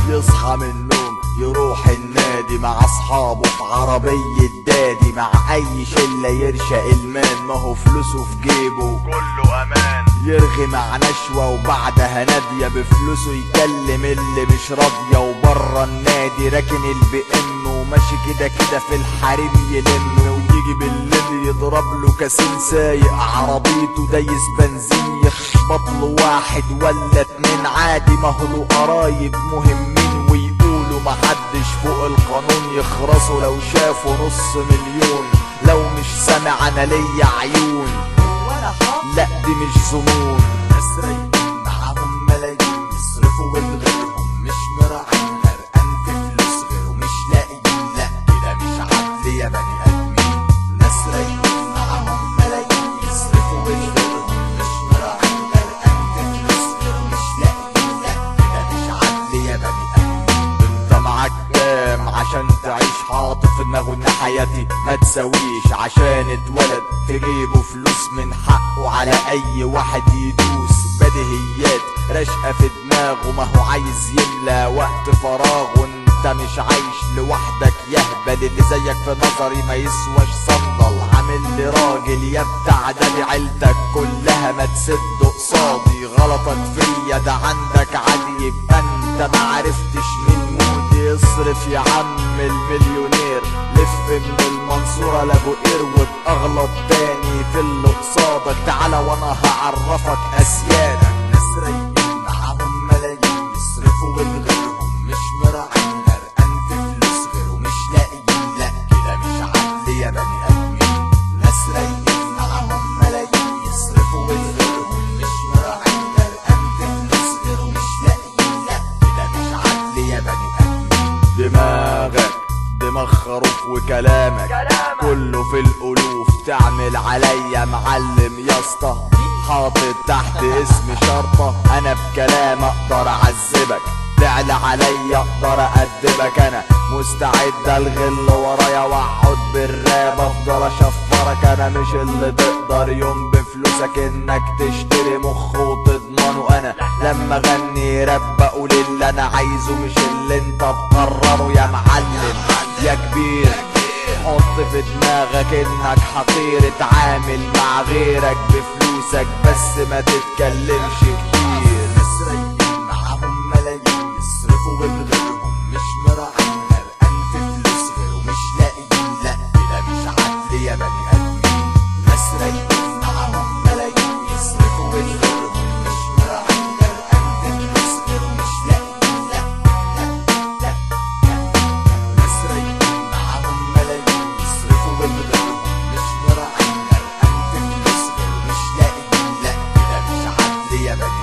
يصحى من النوم يروح النادي مع اصحابه في عربية دادي، مع اي شلة يرشق المان، ما هو فلوسه في جيبه كله امان. يرغي مع نشوة وبعدها نادية، بفلوسه يكلم اللي مش راضية، وبره النادي راكن البي ام وماشي كده كده في الحريم يلم، ويجي بالليل يضرب له كاسين سايق عربيته دايس بنزين، يخبط له واحد ولا اتنين عادي، ما هو له قرايب مهمين ويقولوا محدش فوق القانون، يخرسوا لو شافوا نص مليون. لو مش سامع انا ليا عيون، لا دي مش ظنون. ناس رايقين معاهم ملايين يصرفوا وبغيرهم مش مراعين، غرقان في فلوس غيره مش لاقيين، لا كده مش عدل يا بني ادمين. ناس رايقين معاهم ملايين يصرفوا وبغيرهم مش مراعين، غرقان في فلوس غيره مش لاقيين، لا كده مش عدل يا بني ادمين. انت معاك كام عشان تعيش؟ حاطط في دماغه ان حياتي ما تساويش، عشان اتولد في جيبه فلوس من حقه على اي واحد يدوس. بديهيات راشقه في دماغه، ما هو عايز يملى وقت فراغه. انت مش عايش لوحدك يهبل، اللي زيك في نظري ما يسواش صندل. عامل لي راجل يا بتاع ده، دي عيلتك كلها ما تسد قصادي. غلطك فيا ده عندك عادي، يبقى انت ما عرفتش مين مودي. اصرف يا عم المليونير، لف من المنصورة لابو قير وبأغلط تاني في اللي قصادك. تعالى وانا هعرفك اسيادك. ناس رايقين معاهم ملايين يصرفوا وبغيرهم مش مراعين، غرقان في فلوس غيره مش لاقيين، لا كده مش عدل يا بني ادمين. ناس رايقين معاهم ملايين يصرفوا وبغيرهم مش مراعين، غرقان في فلوس غيره مش لاقيين، لا كده مش عدل يا بني ادمين. دماغك دماغ خروف وكلامك كله في الالوف، تعمل عليا معلم يا اسطى، حاطط تحت اسم شرطة. انا بكلام اقدر اعذبك، تعلى عليا اقدر اادبك. انا مستعد الغل ورايا واقعد بالراب افضل اشفرك. انا مش اللي تقدر يوم بفلوسك انك تشتري مخ وتضمنه. انا لما اغني راب بقول اللي انا عايزه مش اللي انت تقرره يا معلم يا كبير. حط في دماغك انك حقير، اتعامل مع غيرك بفلوسك بس ما تتكلمش كتير. ناس رايقين معاهم ملايين يصرفوا وبغيرهم مش مراعين، غرقان في فلوس غيره مش لاقيين، لا كده مش عدل يا بني ادمين. ناس رايقين معاهم ملايين يصرفوا وبغيرهم مش مراعين، غرقان في فلوس غيره مش لاقيين، لا لا لا. ناس رايقين معاهم ملايين يصرفوا وبغيرهم مش مراعين، غرقان في فلوس غيره مش لاقيين، لا كده مش عدل يا بني